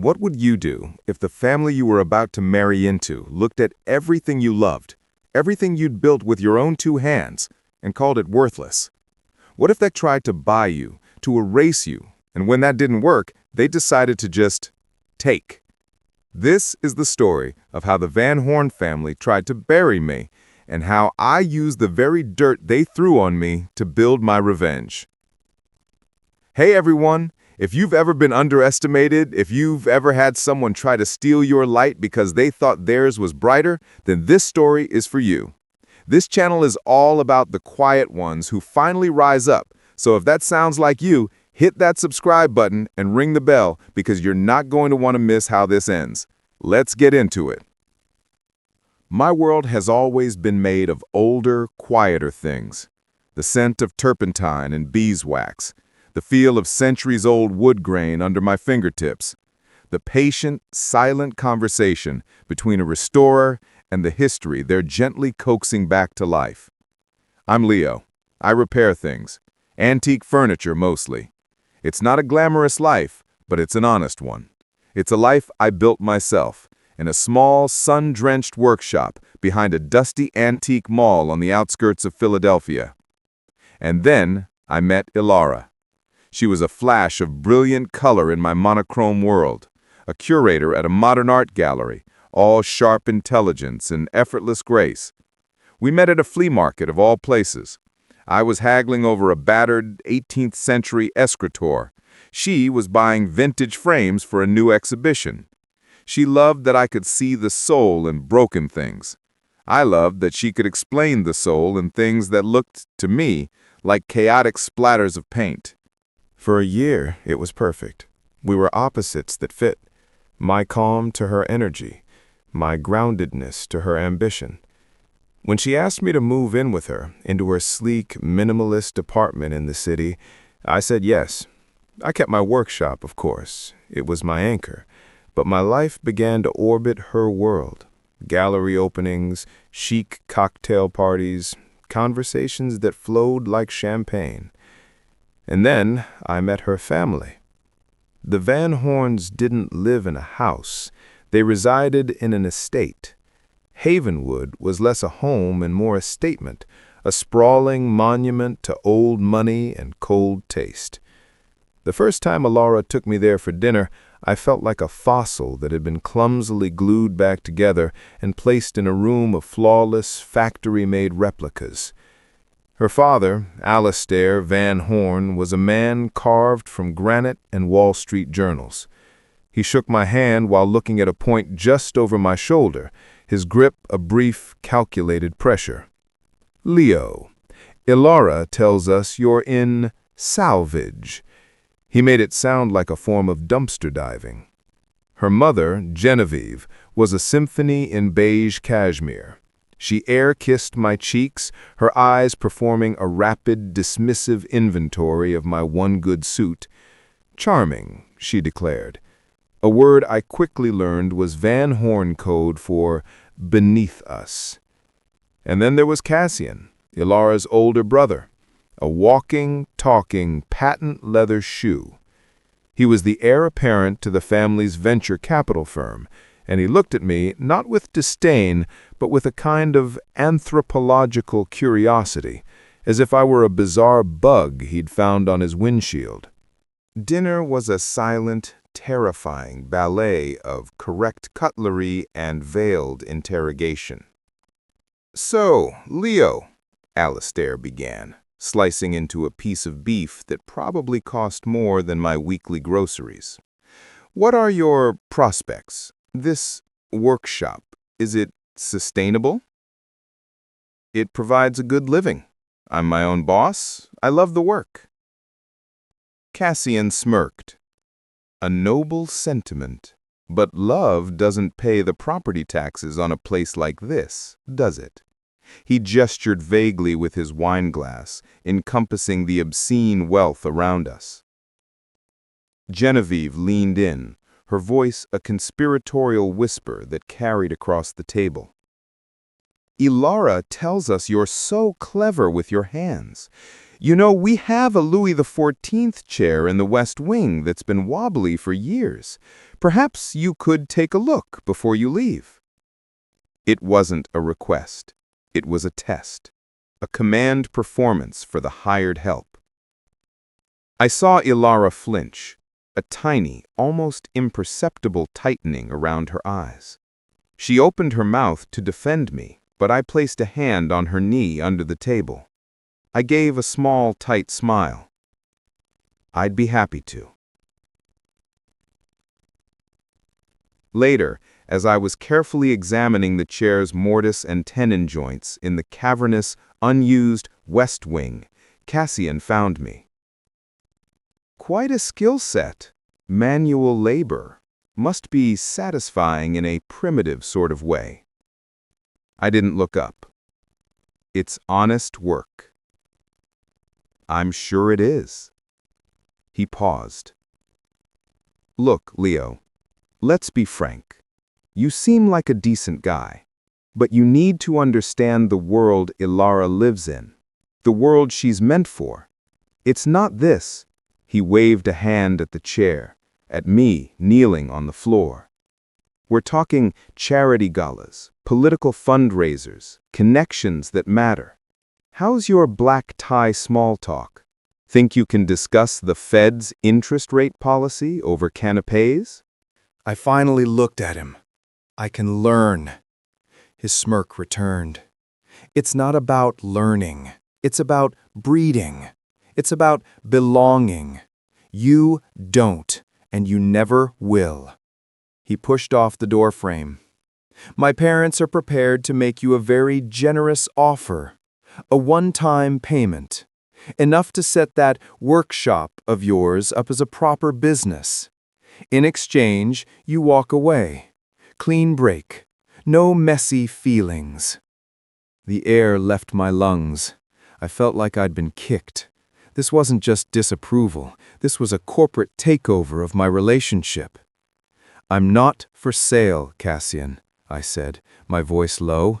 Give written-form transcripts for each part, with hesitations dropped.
What would you do if the family you were about to marry into looked at everything you loved, everything you'd built with your own two hands, and called it worthless? What if they tried to buy you, to erase you, and when that didn't work, they decided to just take? This is the story of how the Van Horn family tried to bury me, and how I used the very dirt they threw on me to build my revenge. Hey everyone! If you've ever been underestimated, if you've ever had someone try to steal your light because they thought theirs was brighter, then this story is for you. This channel is all about the quiet ones who finally rise up, so if that sounds like you, hit that subscribe button and ring the bell because you're not going to want to miss how this ends. Let's get into it. My world has always been made of older, quieter things. The scent of turpentine and beeswax, the feel of centuries-old wood grain under my fingertips, the patient, silent conversation between a restorer and the history they're gently coaxing back to life. I'm Leo. I repair things. Antique furniture, mostly. It's not a glamorous life, but it's an honest one. It's a life I built myself, in a small, sun-drenched workshop behind a dusty antique mall on the outskirts of Philadelphia. And then I met Ilara. She was a flash of brilliant color in my monochrome world, a curator at a modern art gallery, all sharp intelligence and effortless grace. We met at a flea market of all places. I was haggling over a battered 18th century escritoire. She was buying vintage frames for a new exhibition. She loved that I could see the soul in broken things. I loved that she could explain the soul in things that looked, to me, like chaotic splatters of paint. For a year, it was perfect. We were opposites that fit. My calm to her energy, my groundedness to her ambition. When she asked me to move in with her, into her sleek, minimalist apartment in the city, I said yes. I kept my workshop, of course. It was my anchor. But my life began to orbit her world. Gallery openings, chic cocktail parties, conversations that flowed like champagne. And then I met her family. The Van Horns didn't live in a house. They resided in an estate. Havenwood was less a home and more a statement, a sprawling monument to old money and cold taste. The first time Ilara took me there for dinner, I felt like a fossil that had been clumsily glued back together and placed in a room of flawless, factory-made replicas. Her father, Alistair Van Horn, was a man carved from granite and Wall Street journals. He shook my hand while looking at a point just over my shoulder, his grip a brief, calculated pressure. "Leo, Ilara tells us you're in salvage." He made it sound like a form of dumpster diving. Her mother, Genevieve, was a symphony in beige cashmere. She air-kissed my cheeks, her eyes performing a rapid, dismissive inventory of my one good suit. "Charming," she declared. A word I quickly learned was Van Horn code for beneath us. And then there was Cassian, Ilara's older brother, a walking, talking, patent leather shoe. He was the heir apparent to the family's venture capital firm, and he looked at me not with disdain, but with a kind of anthropological curiosity, as if I were a bizarre bug he'd found on his windshield. Dinner was a silent, terrifying ballet of correct cutlery and veiled interrogation. "So, Leo," Alistair began, slicing into a piece of beef that probably cost more than my weekly groceries. "What are your prospects? This workshop, is it sustainable?" "It provides a good living. I'm my own boss. I love the work." Cassian smirked. "A noble sentiment. But love doesn't pay the property taxes on a place like this, does it?" He gestured vaguely with his wineglass, encompassing the obscene wealth around us. Genevieve leaned in, her voice a conspiratorial whisper that carried across the table. "Ilara tells us you're so clever with your hands. You know, we have a Louis XIV chair in the West Wing that's been wobbly for years. Perhaps you could take a look before you leave." It wasn't a request. It was a test. A command performance for the hired help. I saw Ilara flinch, a tiny, almost imperceptible tightening around her eyes. She opened her mouth to defend me, but I placed a hand on her knee under the table. I gave a small, tight smile. "I'd be happy to." Later, as I was carefully examining the chair's mortise and tenon joints in the cavernous, unused West Wing, Cassian found me. "Quite a skill set. Manual labor. Must be satisfying in a primitive sort of way." I didn't look up. "It's honest work." "I'm sure it is." He paused. "Look, Leo, let's be frank. You seem like a decent guy, but you need to understand the world Ilara lives in, the world she's meant for. It's not this." He waved a hand at the chair, at me kneeling on the floor. "We're talking charity galas, political fundraisers, connections that matter. How's your black tie small talk? Think you can discuss the Fed's interest rate policy over canapés?" I finally looked at him. "I can learn." His smirk returned. "It's not about learning. It's about breeding. It's about belonging. You don't, and you never will." He pushed off the doorframe. "My parents are prepared to make you a very generous offer. A one-time payment. Enough to set that workshop of yours up as a proper business. In exchange, you walk away. Clean break. No messy feelings." The air left my lungs. I felt like I'd been kicked. This wasn't just disapproval. This was a corporate takeover of my relationship. "I'm not for sale, Cassian," I said, my voice low.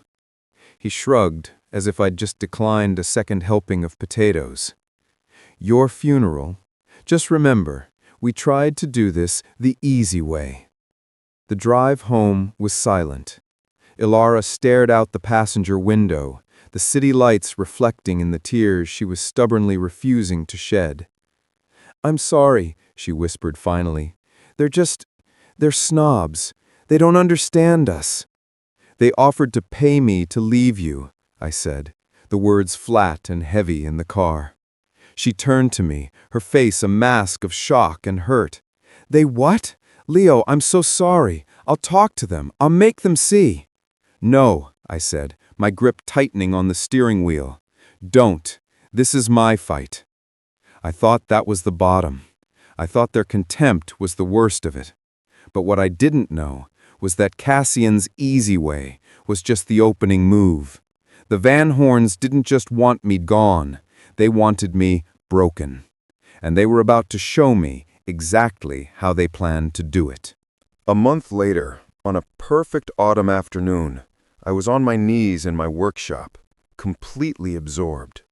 He shrugged, as if I'd just declined a second helping of potatoes. "Your funeral. Just remember, we tried to do this the easy way." The drive home was silent. Ilara stared out the passenger window, the city lights reflecting in the tears she was stubbornly refusing to shed. "I'm sorry," she whispered finally. They're snobs. They don't understand us." "They offered to pay me to leave you," I said, the words flat and heavy in the car. She turned to me, her face a mask of shock and hurt. "They what? Leo, I'm so sorry. I'll talk to them. I'll make them see." "No," I said, my grip tightening on the steering wheel. "Don't. This is my fight." I thought that was the bottom. I thought their contempt was the worst of it. But what I didn't know was that Cassian's easy way was just the opening move. The Van Horns didn't just want me gone. They wanted me broken. And they were about to show me exactly how they planned to do it. A month later, on a perfect autumn afternoon, I was on my knees in my workshop, completely absorbed.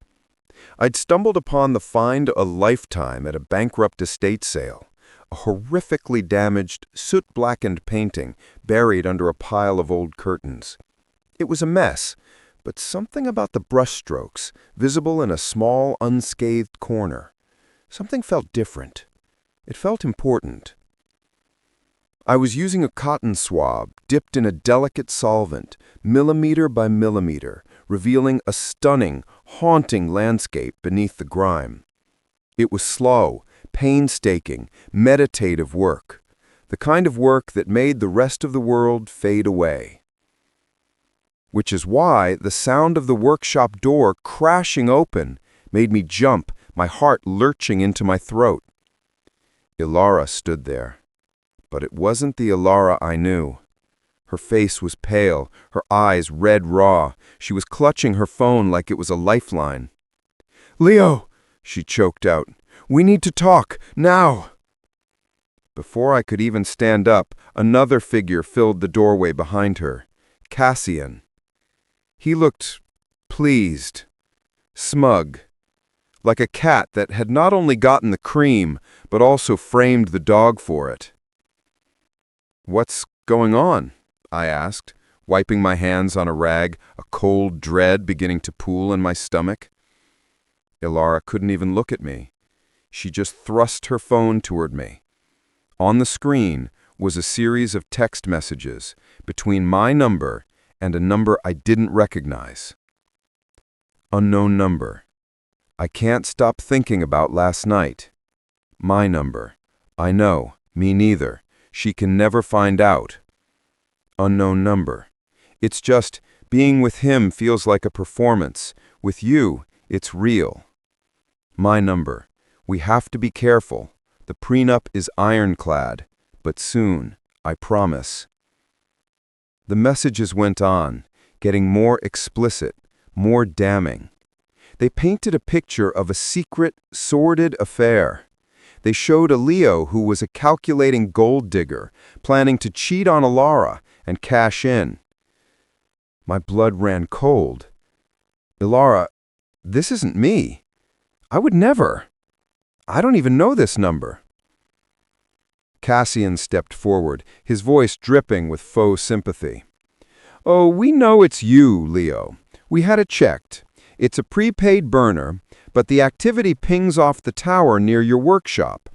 I'd stumbled upon the find a lifetime at a bankrupt estate sale, a horrifically damaged, soot-blackened painting buried under a pile of old curtains. It was a mess, but something about the brushstrokes, visible in a small, unscathed corner, something felt different. It felt important. I was using a cotton swab dipped in a delicate solvent, millimeter by millimeter, revealing a stunning, haunting landscape beneath the grime. It was slow, painstaking, meditative work, the kind of work that made the rest of the world fade away. Which is why the sound of the workshop door crashing open made me jump, my heart lurching into my throat. Ilara stood there. But it wasn't the Ilara I knew. Her face was pale, her eyes red raw. She was clutching her phone like it was a lifeline. "Leo," she choked out, "we need to talk, now." Before I could even stand up, another figure filled the doorway behind her. Cassian. He looked pleased, smug, like a cat that had not only gotten the cream, but also framed the dog for it. "What's going on?" I asked, wiping my hands on a rag, a cold dread beginning to pool in my stomach. Ilara couldn't even look at me. She just thrust her phone toward me. On the screen was a series of text messages between my number and a number I didn't recognize. Unknown number. I can't stop thinking about last night. My number. I know, me neither. She can never find out. Unknown number. It's just, being with him feels like a performance. With you, it's real. My number. We have to be careful. The prenup is ironclad, but soon, I promise. The messages went on, getting more explicit, more damning. They painted a picture of a secret, sordid affair. They showed a Leo who was a calculating gold digger, planning to cheat on Ilara and cash in. My blood ran cold. Ilara, this isn't me. I would never. I don't even know this number. Cassian stepped forward, his voice dripping with faux sympathy. "Oh, we know it's you, Leo. We had it checked. It's a prepaid burner, but the activity pings off the tower near your workshop.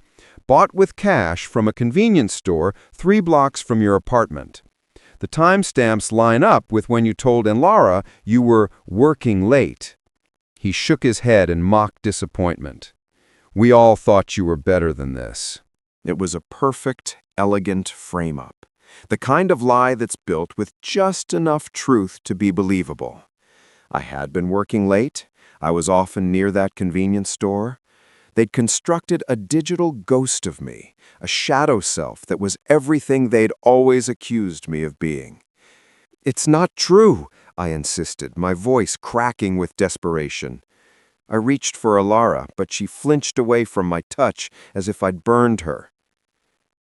Bought with cash from a convenience store 3 blocks from your apartment. The timestamps line up with when you told Ilara you were working late." He shook his head in mock disappointment. "We all thought you were better than this." It was a perfect, elegant frame-up. The kind of lie that's built with just enough truth to be believable. I had been working late. I was often near that convenience store. They'd constructed a digital ghost of me, a shadow self that was everything they'd always accused me of being. "It's not true," I insisted, my voice cracking with desperation. I reached for Ilara, but she flinched away from my touch as if I'd burned her.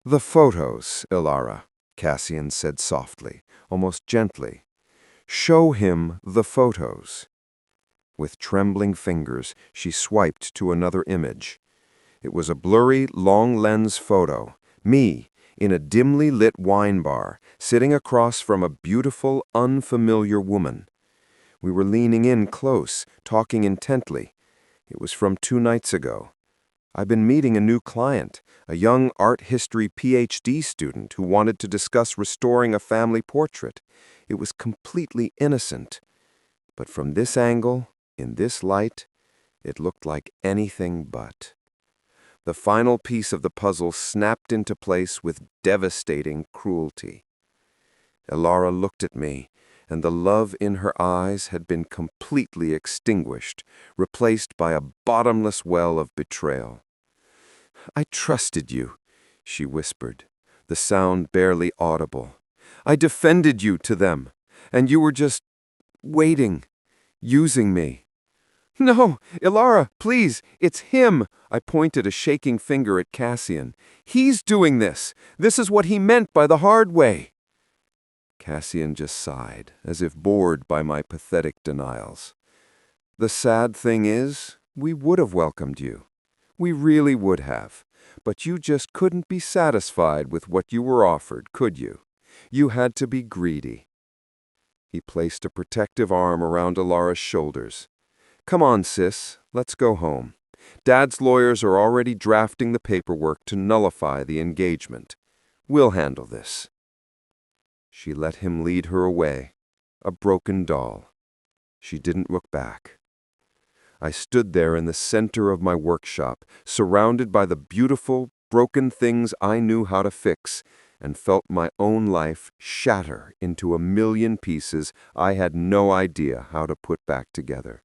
"The photos, Ilara," Cassian said softly, almost gently. "Show him the photos." With trembling fingers, she swiped to another image. It was a blurry, long-lens photo, me, in a dimly lit wine bar, sitting across from a beautiful, unfamiliar woman. We were leaning in close, talking intently. It was from 2 nights ago. I'd been meeting a new client, a young art history PhD student who wanted to discuss restoring a family portrait. It was completely innocent. But from this angle, in this light, it looked like anything but. The final piece of the puzzle snapped into place with devastating cruelty. Ilara looked at me, and the love in her eyes had been completely extinguished, replaced by a bottomless well of betrayal. "I trusted you," she whispered, the sound barely audible. "I defended you to them, and you were just waiting, using me." "No, Ilara, please, it's him!" I pointed a shaking finger at Cassian. "He's doing this. This is what he meant by the hard way." Cassian just sighed, as if bored by my pathetic denials. "The sad thing is, we would have welcomed you. We really would have. But you just couldn't be satisfied with what you were offered, could you? You had to be greedy." He placed a protective arm around Ilara's shoulders. "Come on, sis, let's go home. Dad's lawyers are already drafting the paperwork to nullify the engagement. We'll handle this." She let him lead her away, a broken doll. She didn't look back. I stood there in the center of my workshop, surrounded by the beautiful, broken things I knew how to fix, and felt my own life shatter into a million pieces I had no idea how to put back together.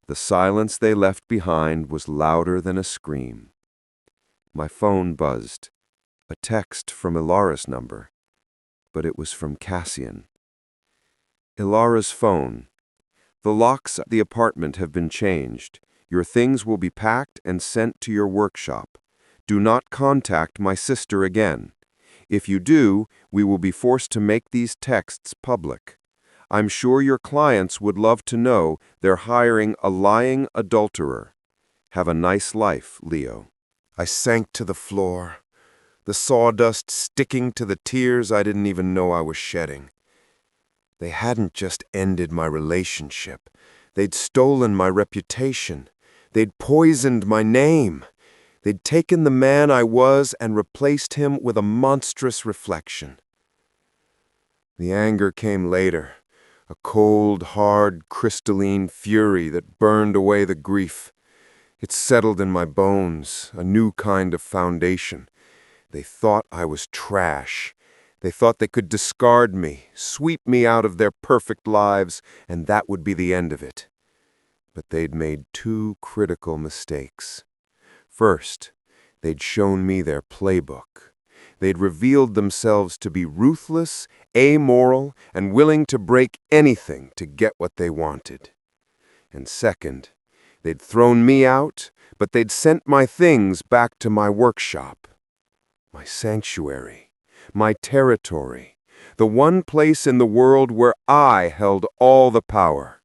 The silence they left behind was louder than a scream. My phone buzzed, a text from Ilara's number, but it was from Cassian. "Ilara's phone. The locks at the apartment have been changed. Your things will be packed and sent to your workshop. Do not contact my sister again. If you do, we will be forced to make these texts public. I'm sure your clients would love to know they're hiring a lying adulterer. Have a nice life, Leo." I sank to the floor, the sawdust sticking to the tears I didn't even know I was shedding. They hadn't just ended my relationship. They'd stolen my reputation. They'd poisoned my name. They'd taken the man I was and replaced him with a monstrous reflection. The anger came later, a cold, hard, crystalline fury that burned away the grief. It settled in my bones, a new kind of foundation. They thought I was trash. They thought they could discard me, sweep me out of their perfect lives, and that would be the end of it. But they'd made two critical mistakes. First, they'd shown me their playbook. They'd revealed themselves to be ruthless, amoral, and willing to break anything to get what they wanted. And second, they'd thrown me out, but they'd sent my things back to my workshop, my sanctuary, my territory, the one place in the world where I held all the power.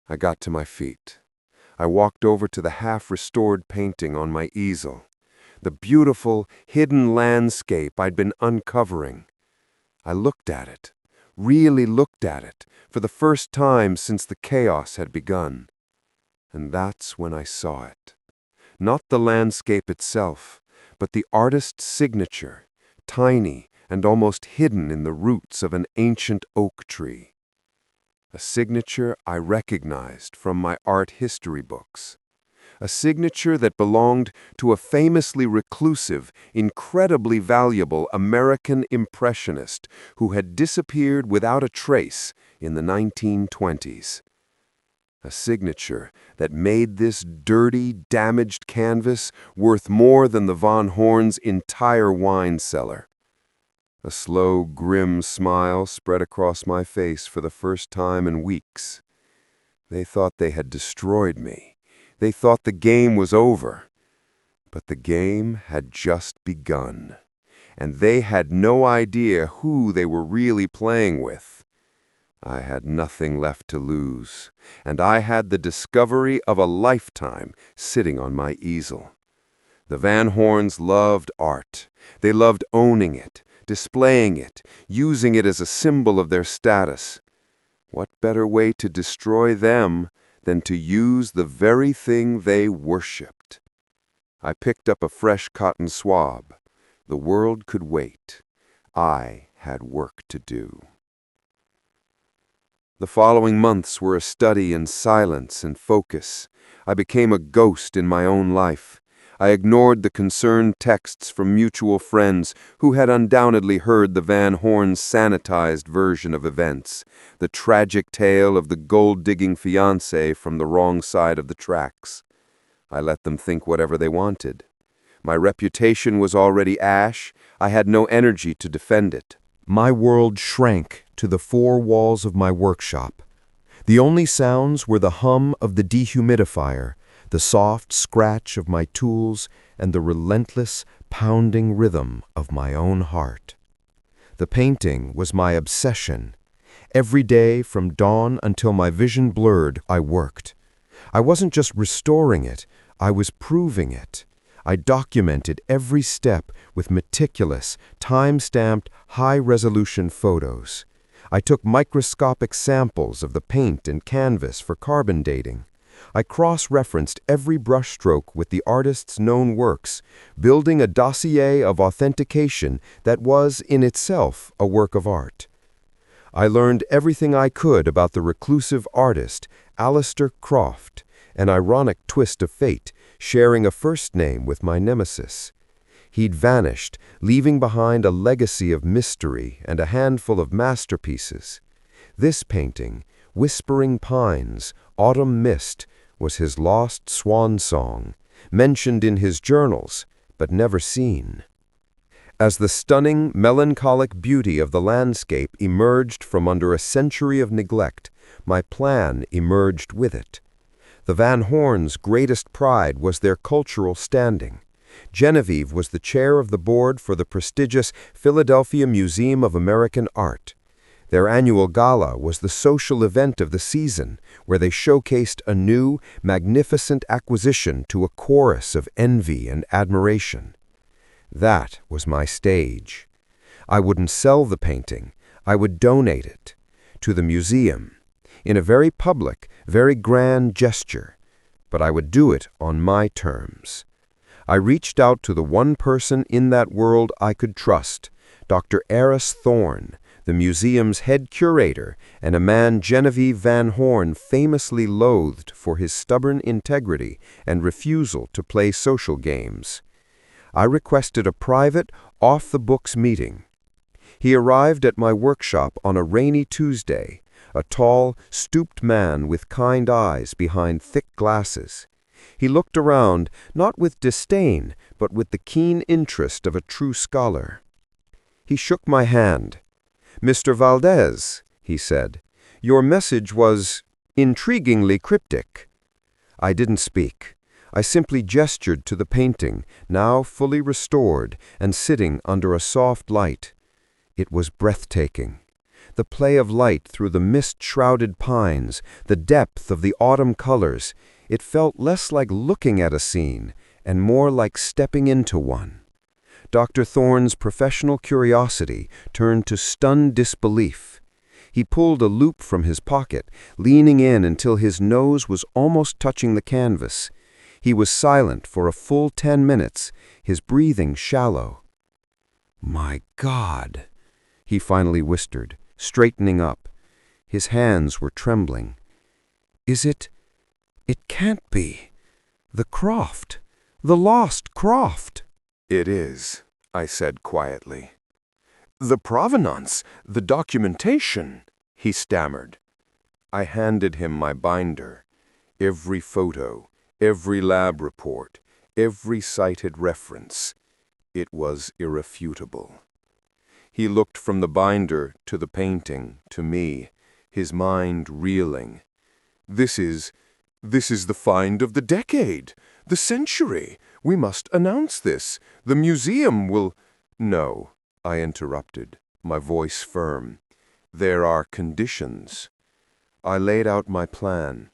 I got to my feet. I walked over to the half-restored painting on my easel, the beautiful, hidden landscape I'd been uncovering. I looked at it, really looked at it, for the first time since the chaos had begun. And that's when I saw it. Not the landscape itself, but the artist's signature, tiny and almost hidden in the roots of an ancient oak tree. A signature I recognized from my art history books. A signature that belonged to a famously reclusive, incredibly valuable American impressionist who had disappeared without a trace in the 1920s. A signature that made this dirty, damaged canvas worth more than the Von Horn's entire wine cellar. A slow, grim smile spread across my face for the first time in weeks. They thought they had destroyed me. They thought the game was over. But the game had just begun, and they had no idea who they were really playing with. I had nothing left to lose, and I had the discovery of a lifetime sitting on my easel. The Van Horns loved art. They loved owning it, displaying it, using it as a symbol of their status. What better way to destroy them than to use the very thing they worshipped? I picked up a fresh cotton swab. The world could wait. I had work to do. The following months were a study in silence and focus. I became a ghost in my own life. I ignored the concerned texts from mutual friends who had undoubtedly heard the Van Horn's sanitized version of events, the tragic tale of the gold-digging fiancé from the wrong side of the tracks. I let them think whatever they wanted. My reputation was already ash. I had no energy to defend it. My world shrank to the four walls of my workshop. The only sounds were the hum of the dehumidifier, the soft scratch of my tools, and the relentless, pounding rhythm of my own heart. The painting was my obsession. Every day, from dawn until my vision blurred, I worked. I wasn't just restoring it, I was proving it. I documented every step with meticulous, time-stamped, high-resolution photos. I took microscopic samples of the paint and canvas for carbon dating. I cross-referenced every brushstroke with the artist's known works, building a dossier of authentication that was, in itself, a work of art. I learned everything I could about the reclusive artist, Alistair Croft, an ironic twist of fate, sharing a first name with my nemesis. He'd vanished, leaving behind a legacy of mystery and a handful of masterpieces. This painting, Whispering Pines, Autumn Mist, was his lost swan song, mentioned in his journals, but never seen. As the stunning, melancholic beauty of the landscape emerged from under a century of neglect, my plan emerged with it. The Van Horns' greatest pride was their cultural standing. Genevieve was the chair of the board for the prestigious Philadelphia Museum of American Art. Their annual gala was the social event of the season, where they showcased a new, magnificent acquisition to a chorus of envy and admiration. That was my stage. I wouldn't sell the painting. I would donate it to the museum, in a very public, very grand gesture, but I would do it on my terms. I reached out to the one person in that world I could trust, Dr. Eris Thorne, the museum's head curator, and a man Genevieve Van Horn famously loathed for his stubborn integrity and refusal to play social games. I requested a private, off-the-books meeting. He arrived at my workshop on a rainy Tuesday, a tall, stooped man with kind eyes behind thick glasses. He looked around, not with disdain, but with the keen interest of a true scholar. He shook my hand. "Mr. Valdez," he said, "your message was intriguingly cryptic." I didn't speak. I simply gestured to the painting, now fully restored and sitting under a soft light. It was breathtaking. The play of light through the mist-shrouded pines, the depth of the autumn colors, it felt less like looking at a scene and more like stepping into one. Dr. Thorne's professional curiosity turned to stunned disbelief. He pulled a loupe from his pocket, leaning in until his nose was almost touching the canvas. He was silent for a full 10 minutes, his breathing shallow. "My God," he finally whispered, straightening up. His hands were trembling. It can't be. The Croft. The lost Croft." It is," I said quietly. "The provenance, the documentation," he stammered. I handed him my binder. Every photo, every lab report, every cited reference. It was irrefutable. He looked from the binder to the painting, to me, his mind reeling. This is the find of the decade, the century. We must announce this. The museum will—" "No," I interrupted, my voice firm. "There are conditions." I laid out my plan.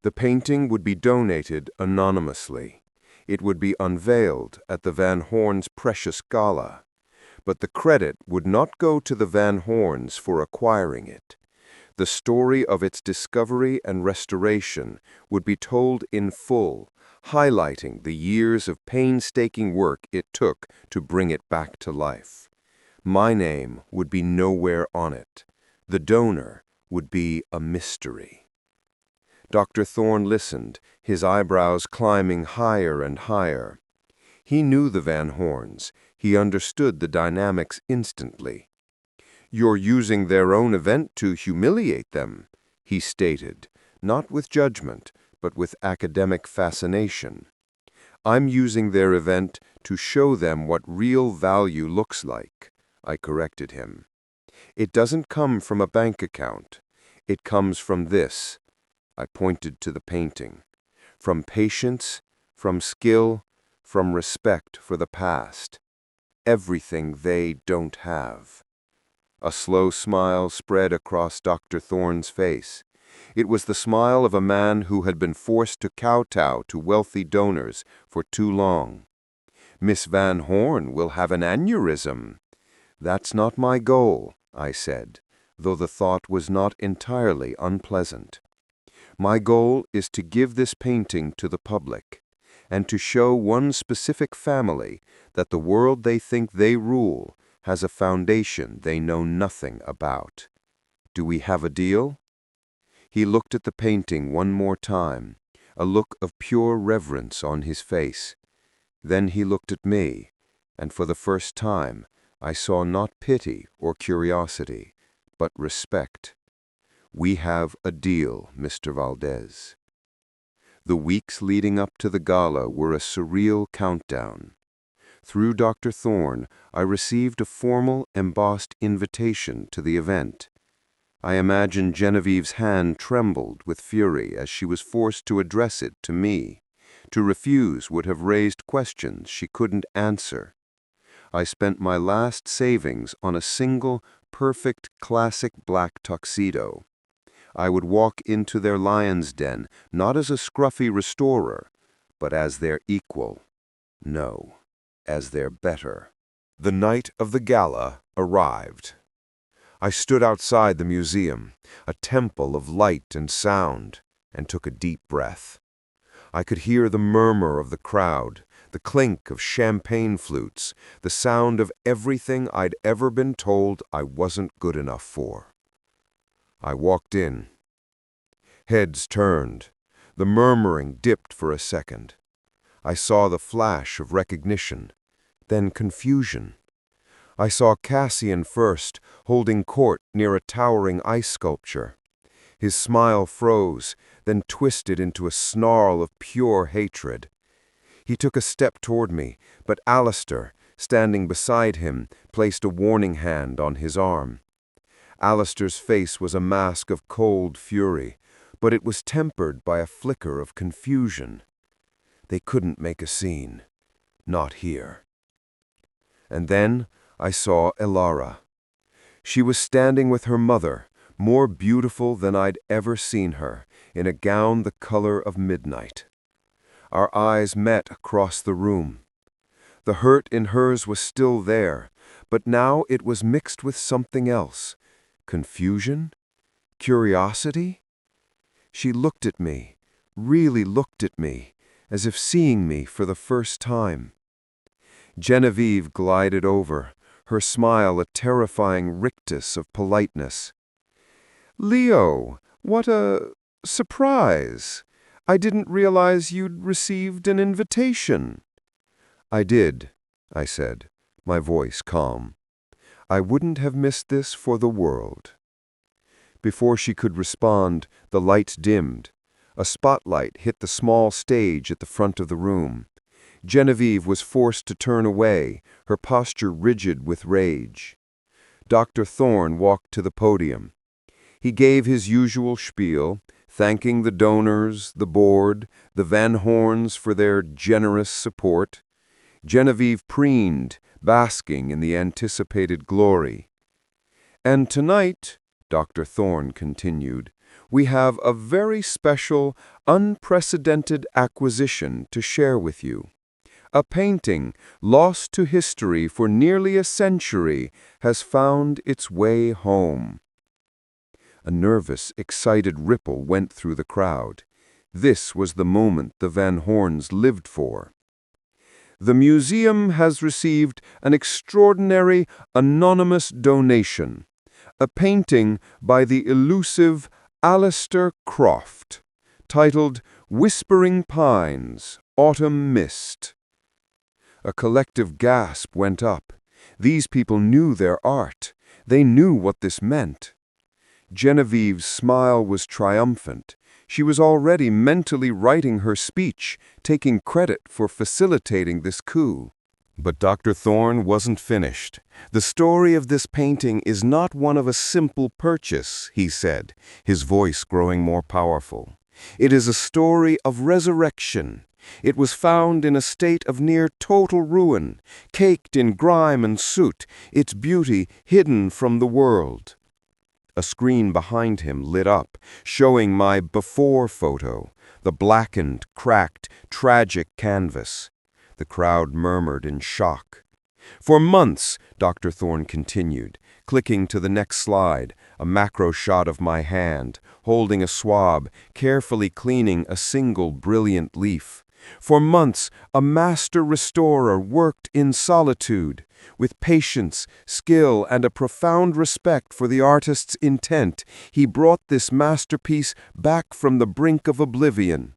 The painting would be donated anonymously. It would be unveiled at the Van Horns' precious gala. But the credit would not go to the Van Horns for acquiring it. The story of its discovery and restoration would be told in full, highlighting the years of painstaking work it took to bring it back to life. My name would be nowhere on it. The donor would be a mystery. Dr. Thorne listened, his eyebrows climbing higher and higher. He knew the Van Horns. He understood the dynamics instantly. "You're using their own event to humiliate them," he stated, not with judgment, but with academic fascination. "I'm using their event to show them what real value looks like," I corrected him. "It doesn't come from a bank account. It comes from this." I pointed to the painting. "From patience, from skill, from respect for the past. Everything they don't have." A slow smile spread across Dr. Thorne's face. It was the smile of a man who had been forced to kowtow to wealthy donors for too long. "Miss Van Horn will have an aneurysm." "That's not my goal," I said, though the thought was not entirely unpleasant. "My goal is to give this painting to the public, and to show one specific family that the world they think they rule has a foundation they know nothing about. Do we have a deal?" He looked at the painting one more time, a look of pure reverence on his face. Then he looked at me, and for the first time I saw not pity or curiosity, but respect. "We have a deal, Mr. Valdez." The weeks leading up to the gala were a surreal countdown. Through Dr. Thorne, I received a formal, embossed invitation to the event. I imagine Genevieve's hand trembled with fury as she was forced to address it to me. To refuse would have raised questions she couldn't answer. I spent my last savings on a single, perfect classic black tuxedo. I would walk into their lion's den, not as a scruffy restorer, but as their equal. No, as their better. The night of the gala arrived. I stood outside the museum, a temple of light and sound, and took a deep breath. I could hear the murmur of the crowd, the clink of champagne flutes, the sound of everything I'd ever been told I wasn't good enough for. I walked in. Heads turned. The murmuring dipped for a second. I saw the flash of recognition, then confusion. I saw Cassian first, holding court near a towering ice sculpture. His smile froze, then twisted into a snarl of pure hatred. He took a step toward me, but Alistair, standing beside him, placed a warning hand on his arm. Alistair's face was a mask of cold fury, but it was tempered by a flicker of confusion. They couldn't make a scene. Not here. And then I saw Elara. She was standing with her mother, more beautiful than I'd ever seen her, in a gown the color of midnight. Our eyes met across the room. The hurt in hers was still there, but now it was mixed with something else. Confusion? Curiosity? She looked at me, really looked at me, as if seeing me for the first time. Genevieve glided over, her smile a terrifying rictus of politeness. "Leo, what a surprise! I didn't realize you'd received an invitation." "I did," I said, my voice calm. "I wouldn't have missed this for the world." Before she could respond, the lights dimmed. A spotlight hit the small stage at the front of the room. Genevieve was forced to turn away, her posture rigid with rage. Dr. Thorne walked to the podium. He gave his usual spiel, thanking the donors, the board, the Van Horns for their generous support. Genevieve preened, basking in the anticipated glory. "And tonight," Dr. Thorne continued, "we have a very special, unprecedented acquisition to share with you. A painting, lost to history for nearly a century, has found its way home." A nervous, excited ripple went through the crowd. This was the moment the Van Horns lived for. "The museum has received an extraordinary, anonymous donation. A painting by the elusive Alistair Croft, titled Whispering Pines, Autumn Mist." A collective gasp went up. These people knew their art. They knew what this meant. Genevieve's smile was triumphant. She was already mentally writing her speech, taking credit for facilitating this coup. But Dr. Thorne wasn't finished. "The story of this painting is not one of a simple purchase," he said, his voice growing more powerful. "It is a story of resurrection. It was found in a state of near total ruin, caked in grime and soot, its beauty hidden from the world." A screen behind him lit up, showing my before photo, the blackened, cracked, tragic canvas. The crowd murmured in shock. "For months," Dr. Thorne continued, clicking to the next slide, a macro shot of my hand, holding a swab, carefully cleaning a single brilliant leaf. "For months, a master restorer worked in solitude. With patience, skill, and a profound respect for the artist's intent, he brought this masterpiece back from the brink of oblivion."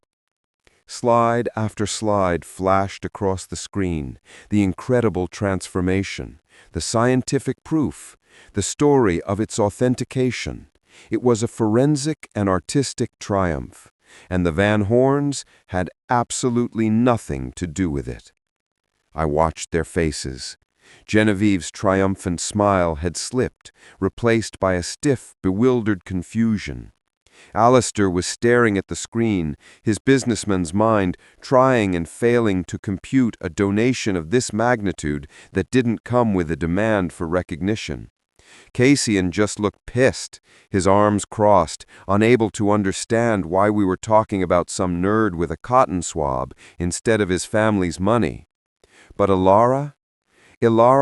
Slide after slide flashed across the screen, the incredible transformation, the scientific proof, the story of its authentication. It was a forensic and artistic triumph, and the Van Horns had absolutely nothing to do with it. I watched their faces. Genevieve's triumphant smile had slipped, replaced by a stiff, bewildered confusion. Alistair was staring at the screen, his businessman's mind trying and failing to compute a donation of this magnitude that didn't come with a demand for recognition. Cassian just looked pissed, his arms crossed, unable to understand why we were talking about some nerd with a cotton swab instead of his family's money. But Ilara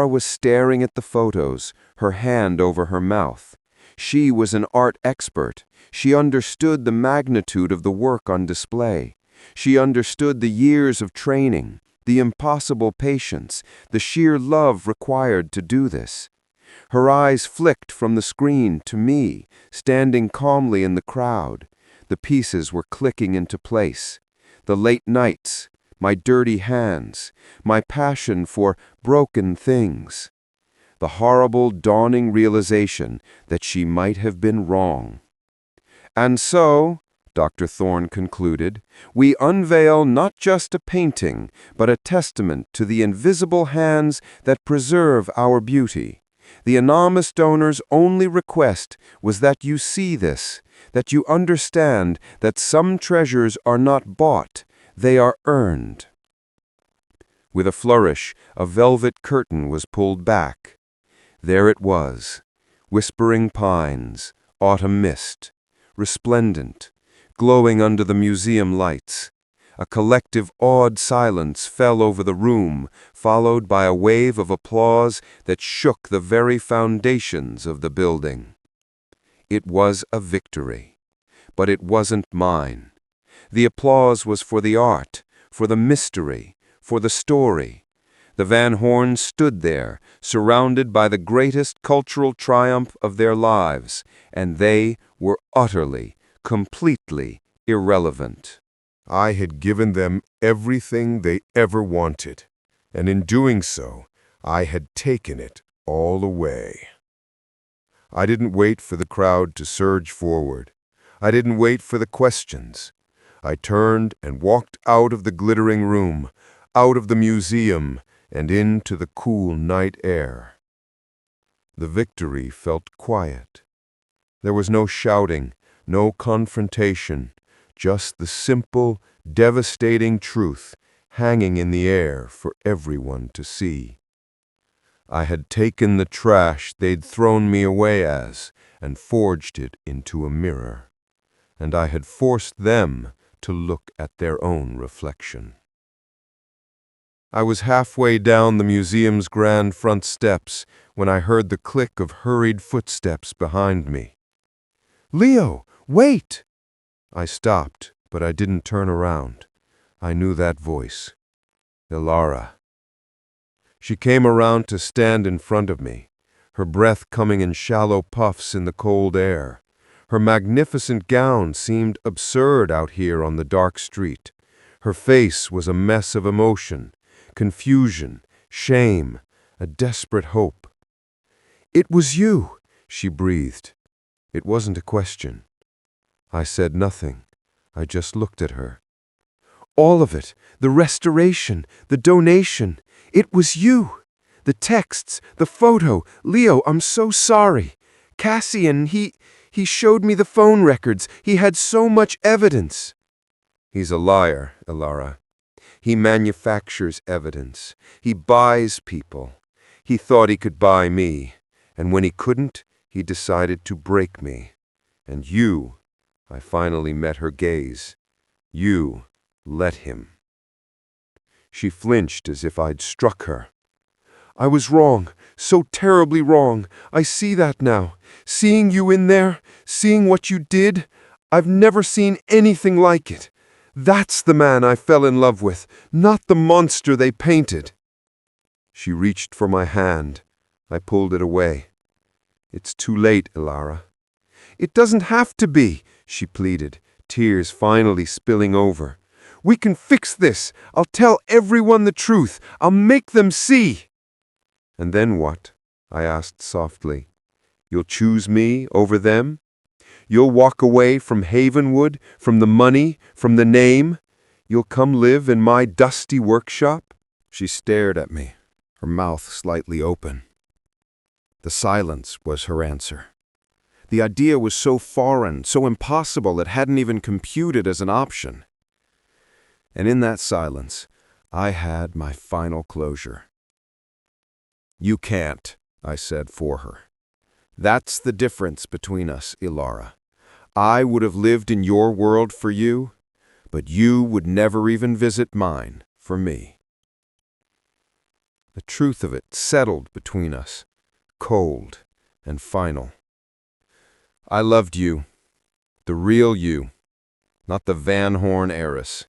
was staring at the photos, her hand over her mouth. She was an art expert. She understood the magnitude of the work on display. She understood the years of training, the impossible patience, the sheer love required to do this. Her eyes flicked from the screen to me, standing calmly in the crowd. The pieces were clicking into place. The late nights, my dirty hands, my passion for broken things. The horrible dawning realization that she might have been wrong. And so, Dr. Thorne concluded, we unveil not just a painting, but a testament to the invisible hands that preserve our beauty. The anonymous donor's only request was that you see this, that you understand that some treasures are not bought, they are earned. With a flourish, a velvet curtain was pulled back. There it was, whispering pines, autumn mist, resplendent, glowing under the museum lights. A collective awed silence fell over the room, followed by a wave of applause that shook the very foundations of the building. It was a victory, but it wasn't mine. The applause was for the art, for the mystery, for the story. The Van Horns stood there, surrounded by the greatest cultural triumph of their lives, and they were utterly, completely irrelevant. I had given them everything they ever wanted, and in doing so, I had taken it all away. I didn't wait for the crowd to surge forward. I didn't wait for the questions. I turned and walked out of the glittering room, out of the museum, and into the cool night air. The victory felt quiet. There was no shouting, no confrontation, just the simple, devastating truth hanging in the air for everyone to see. I had taken the trash they'd thrown me away as and forged it into a mirror, and I had forced them to look at their own reflection. I was halfway down the museum's grand front steps when I heard the click of hurried footsteps behind me. "Leo, wait!" I stopped, but I didn't turn around. I knew that voice. Ilara. She came around to stand in front of me, her breath coming in shallow puffs in the cold air. Her magnificent gown seemed absurd out here on the dark street. Her face was a mess of emotion, confusion, shame, a desperate hope. "It was you," she breathed. It wasn't a question. I said nothing. I just looked at her. "All of it, the restoration, the donation, it was you. The texts, the photo. Leo, I'm so sorry. Cassian, he showed me the phone records. He had so much evidence." "He's a liar, Ilara. He manufactures evidence. He buys people. He thought he could buy me, and when he couldn't, he decided to break me. And you," I finally met her gaze, "you let him." She flinched as if I'd struck her. "I was wrong, so terribly wrong. I see that now. Seeing you in there, seeing what you did, I've never seen anything like it. That's the man I fell in love with, not the monster they painted." She reached for my hand. I pulled it away. "It's too late, Ilara." "It doesn't have to be," she pleaded, tears finally spilling over. "We can fix this. I'll tell everyone the truth. I'll make them see." "And then what?" I asked softly. "You'll choose me over them? You'll walk away from Havenwood, from the money, from the name? You'll come live in my dusty workshop?" She stared at me, her mouth slightly open. The silence was her answer. The idea was so foreign, so impossible, it hadn't even computed as an option. And in that silence, I had my final closure. "You can't," I said for her. That's the difference between us, Ilara. I would have lived in your world for you, but you would never even visit mine for me. The truth of it settled between us, cold and final. I loved you, the real you, not the Van Horn heiress.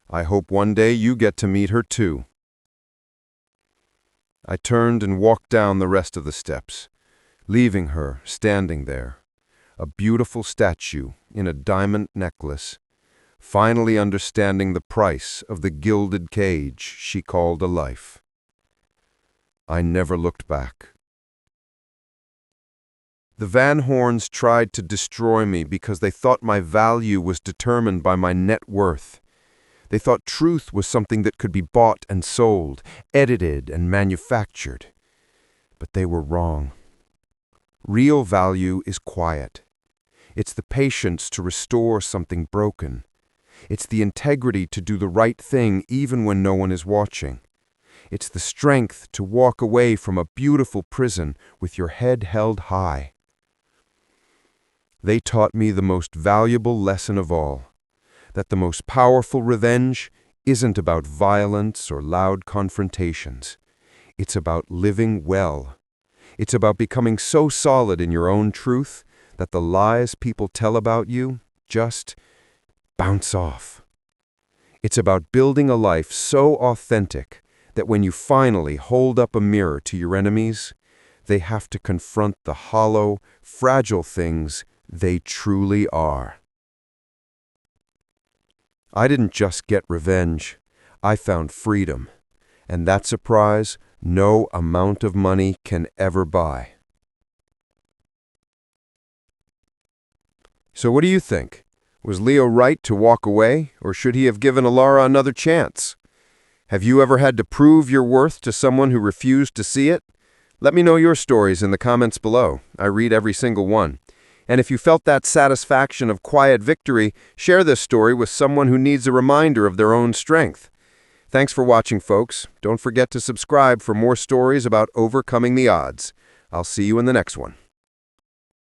I hope one day you get to meet her too. I turned and walked down the rest of the steps, leaving her standing there, a beautiful statue in a diamond necklace, finally understanding the price of the gilded cage she called a life. I never looked back. The Van Horns tried to destroy me because they thought my value was determined by my net worth. They thought truth was something that could be bought and sold, edited and manufactured. But they were wrong. Real value is quiet. It's the patience to restore something broken. It's the integrity to do the right thing even when no one is watching. It's the strength to walk away from a beautiful prison with your head held high. They taught me the most valuable lesson of all, that the most powerful revenge isn't about violence or loud confrontations. It's about living well. It's about becoming so solid in your own truth that the lies people tell about you just bounce off. It's about building a life so authentic that when you finally hold up a mirror to your enemies, they have to confront the hollow, fragile things they truly are. I didn't just get revenge. I found freedom, and that's a prize no amount of money can ever buy. So what do you think? Was Leo right to walk away, or should he have given Ilara another chance? Have you ever had to prove your worth to someone who refused to see it? Let me know your stories in the comments below. I read every single one. And if you felt that satisfaction of quiet victory, share this story with someone who needs a reminder of their own strength. Thanks for watching, folks. Don't forget to subscribe for more stories about overcoming the odds. I'll see you in the next one.